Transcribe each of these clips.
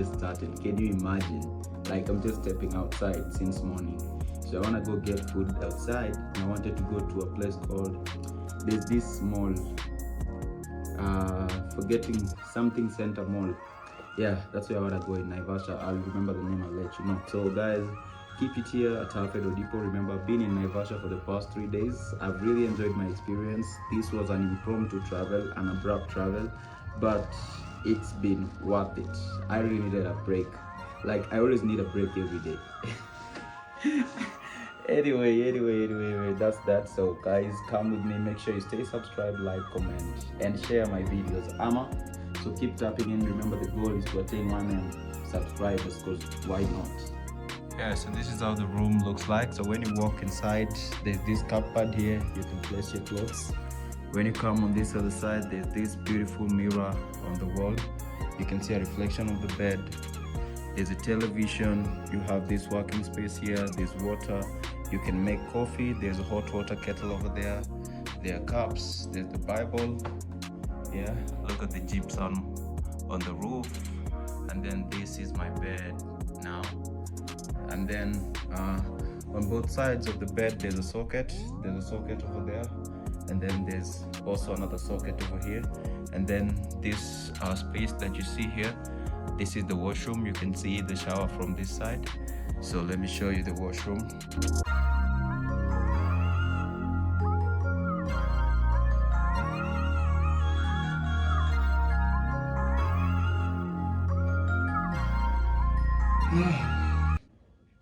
just started. Can you imagine? Like, I'm just stepping outside since morning. So I want to go get food outside, and I wanted to go to a place called, there's this mall, forgetting something center mall. Yeah, that's where I want to go in Naivasha. I'll remember the name, I'll let you know. So guys, keep it here at Alfredo Depot. Remember, I've been in Naivasha for the past 3 days. I've really enjoyed my experience. This was an impromptu travel, an abrupt travel, but it's been worth it. I really needed a break. Like, I always need a break every day. Anyway, that's that. So guys, come with me. Make sure you stay subscribed, like, comment, and share my videos. So keep tapping in. Remember, the goal is to attain 1 million subscribers, because why not? Yeah, so this is how the room looks like. So when you walk inside, there's this cupboard here. You can place your clothes. When you come on this other side, there's this beautiful mirror on the wall. You can see a reflection of the bed. There's a television. You have this working space here. There's water. You can make coffee. There's a hot water kettle over there. There are cups. There's the Bible. Yeah, look at the gypsum on the roof. And then this is my bed now. And then on both sides of the bed, there's a socket. There's a socket over there. And then there's also another socket over here. And then this space that you see here, this is the washroom. You can see the shower from this side. So let me show you the washroom.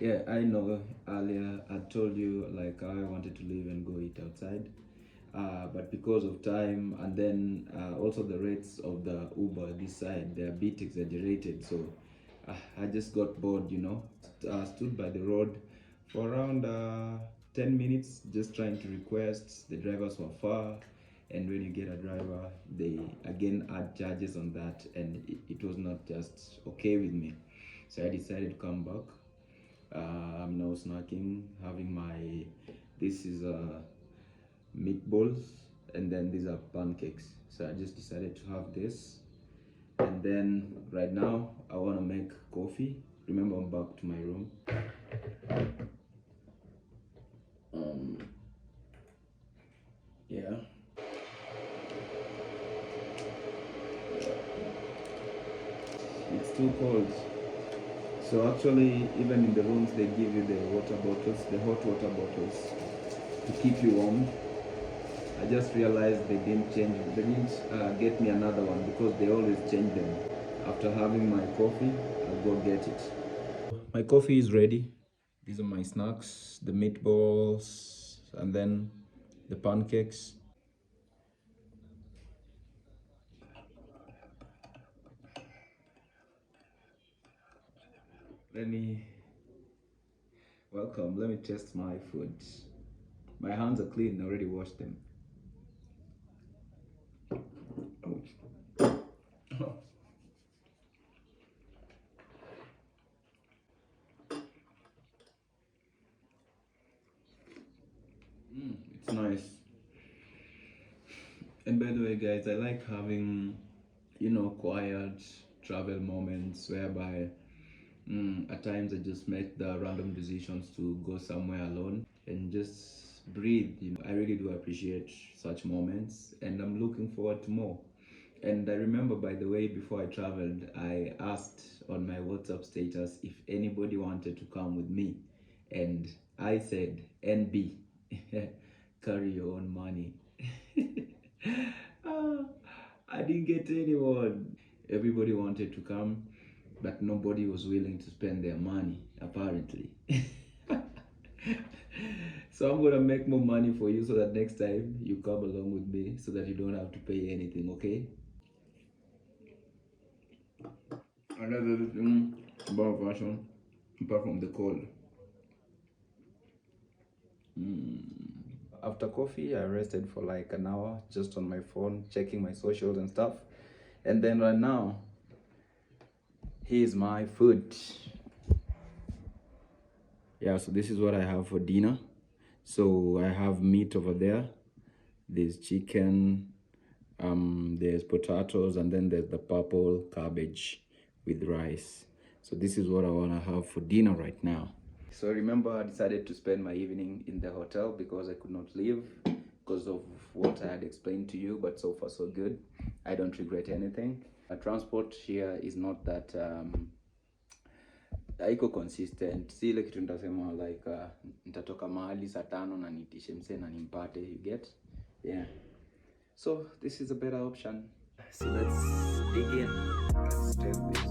Yeah, I know earlier I told you like I wanted to leave and go eat outside, but because of time, and then also the rates of the Uber this side, they're a bit exaggerated. So I just got bored, stood by the road for around 10 minutes just trying to request. The drivers were far, and when you get a driver, they again add charges on that, and it was not just okay with me. So I decided to come back. I'm now snacking, having this is meatballs, and then these are pancakes. So I just decided to have this. And then right now, I want to make coffee. Remember, I'm back to my room. Yeah. It's too cold. So actually, even in the rooms, they give you the water bottles, the hot water bottles, to keep you warm. I just realized they didn't get me another one, because they always change them. After having my coffee, I'll go get it. My coffee is ready. These are my snacks, the meatballs, and then the pancakes. Welcome, let me test my food. My hands are clean, I already washed them. It's nice. And by the way, guys, I like having, quiet travel moments whereby at times I just make the random decisions to go somewhere alone and just breathe. I really do appreciate such moments, and I'm looking forward to more. And I remember, by the way, before I traveled, I asked on my WhatsApp status if anybody wanted to come with me. And I said, NB, carry your own money. Ah, I didn't get anyone. Everybody wanted to come, but nobody was willing to spend their money, apparently. So I'm gonna make more money for you, so that next time you come along with me, so that you don't have to pay anything, okay? I love everything about fashion, apart from the cold. After coffee, I rested for like an hour just on my phone, checking my socials and stuff. And then right now, here's my food. Yeah, so this is what I have for dinner. So I have meat over there. There's chicken, there's potatoes, and then there's the purple cabbage with rice. So this is what I want to have for dinner right now. So remember, I decided to spend my evening in the hotel because I could not leave because of what I had explained to you, but so far so good. I don't regret anything. Transport here is not that haiko consistent, si ile kitu nitasema like nitatoka mahali saa 5 na nitishe mse na nimpate, you get? Yeah. So this is a better option. So let's dig in. Let's test this.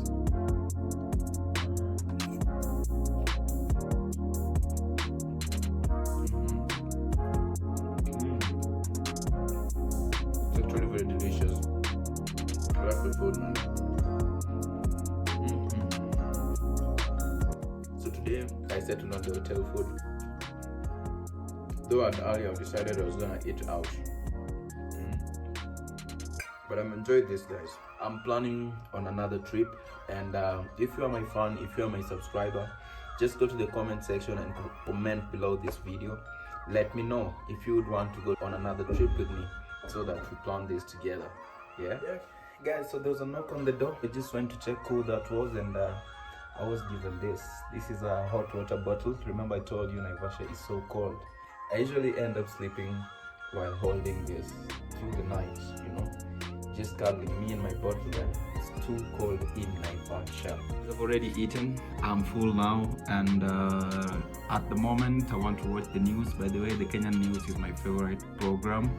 It's actually very delicious. I like the food, man. So today I settled on the hotel food. Though I'd earlier decided I was gonna eat out. But I'm enjoying this, guys. I'm planning on another trip, and if you are my fan, if you are my subscriber, just go to the comment section and comment below this video. Let me know if you would want to go on another trip with me so that we plan this together. Yeah, guys, so there was a knock on the door. I just went to check who that was, and I was given this. This is a hot water bottle. Remember I told you Naivasha is so cold. I usually end up sleeping while holding this through the night, you know, just cuddling me and my bottle. It's too cold in Naivasha. I've already eaten. I'm full now, and at the moment I want to watch the news. By the way, the Kenyan news is my favorite program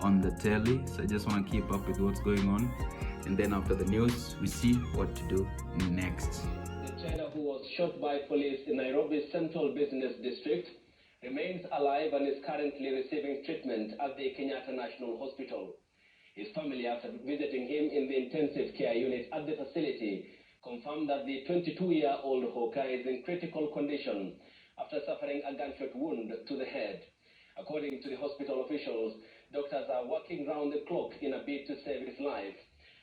on the telly, so I just want to keep up with what's going on, and then after the news we see what to do next. The trader who was shot by police in Nairobi's Central Business District remains alive and is currently receiving treatment at the Kenyatta National Hospital. His family, after visiting him in the intensive care unit at the facility, confirmed that the 22-year-old hawker is in critical condition after suffering a gunshot wound to the head. According to the hospital officials, doctors are working round the clock in a bid to save his life.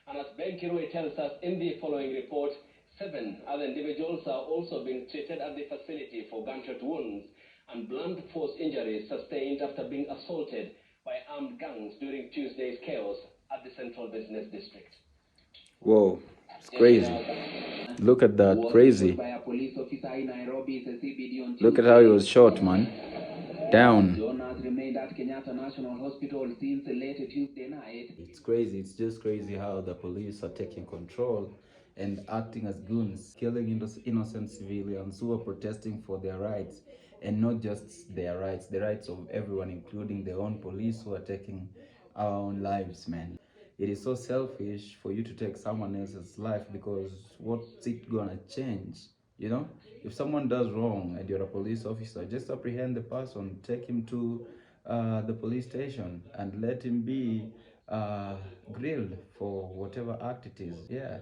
And as Ben Kirui tells us in the following report, 7 other individuals are also being treated at the facility for gunshot wounds and blunt force injuries sustained after being assaulted by armed gangs during Tuesday's chaos at the Central Business District. Whoa, it's crazy. Look at that, crazy. Look at how he was shot, man. Down. Remained at Kenyatta National Hospital since late Tuesday night. It's crazy. It's just crazy how the police are taking control and acting as goons, killing innocent civilians who are protesting for their rights, and not just their rights, the rights of everyone, including their own police who are taking our own lives, man. It is so selfish for you to take someone else's life, because what's it gonna change? You know, if someone does wrong and you're a police officer, just apprehend the person, take him to the police station, and let him be grilled for whatever act it is. Yeah,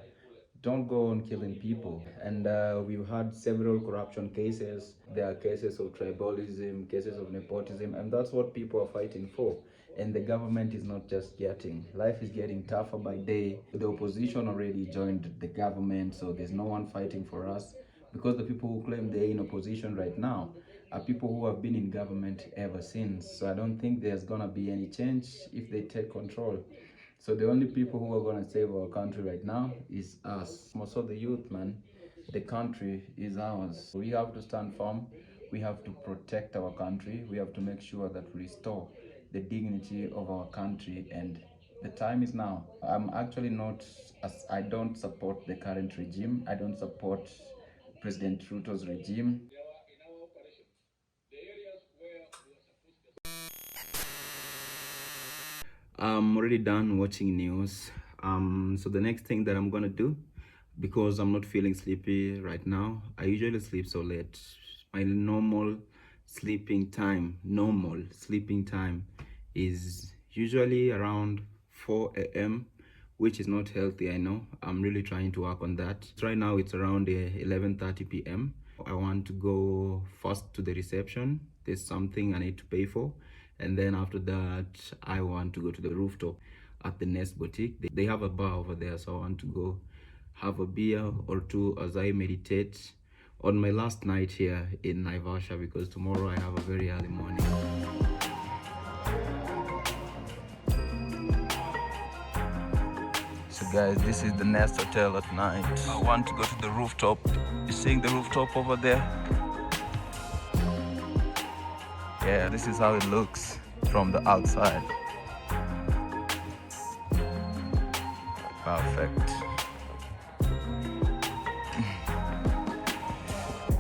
don't go on killing people. And we've had several corruption cases. There are cases of tribalism, cases of nepotism, and that's what people are fighting for. And the government is not just getting. Life is getting tougher by day. The opposition already joined the government, so there's no one fighting for us, because the people who claim they're in opposition right now are people who have been in government ever since. So I don't think there's gonna be any change if they take control. So the only people who are gonna save our country right now is us. Also the youth, man. The country is ours. We have to stand firm. We have to protect our country. We have to make sure that we restore the dignity of our country, and the time is now. I'm actually not, as I don't support the current regime. I don't support President Ruto's regime. I'm already done watching news. So the next thing that I'm gonna do, because I'm not feeling sleepy right now, I usually sleep so late. My normal sleeping time is usually around 4 a.m., which is not healthy, I know. I'm really trying to work on that. Right now it's around 11:30 p.m. I want to go first to the reception. There's something I need to pay for. And then after that, I want to go to the rooftop at the Nest Boutique. They have a bar over there, so I want to go have a beer or two as I meditate on my last night here in Naivasha, because tomorrow I have a very early morning. So Guys, this is the Nest Hotel at night. I want to go to the rooftop. You seeing the rooftop over there? Yeah, this is how it looks from the outside. Perfect.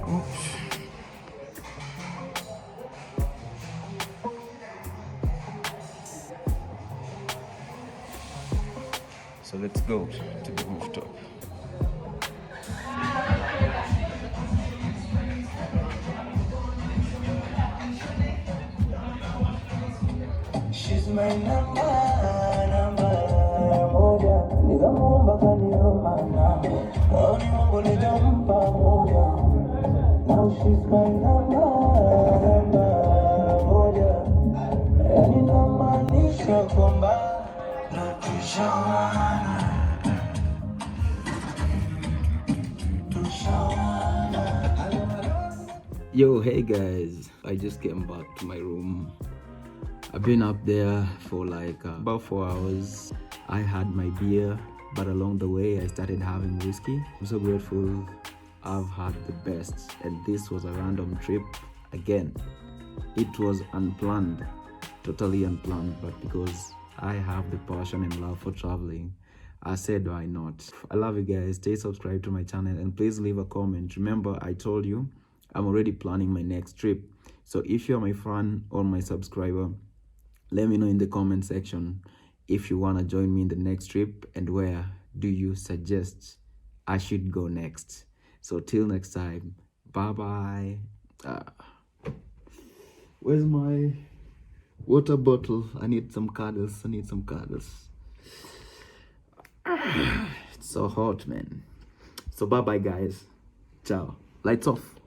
Oops. So let's go to the rooftop. She's my number moja, nikamuomba kaniomba namba, maoni wangu nikampa moja. Now she's my number moja, yani namaanisha kwamba ndo tushawana. Yo, hey guys, I just came back to my room. I've been up there for like about 4 hours. I had my beer, but along the way I started having whiskey. I'm so grateful. I've had the best, and this was a random trip. Again, it was unplanned, totally unplanned, but because I have the passion and love for traveling, I said why not. I love you guys. Stay subscribed to my channel and please leave a comment. Remember, I told you I'm already planning my next trip. So if you're my fan or my subscriber, let me know in the comment section if you want to join me in the next trip and where do you suggest I should go next. So till next time, bye bye. Where's my water bottle? I need some cuddles. It's so hot, man. So bye bye guys. Ciao. Lights off.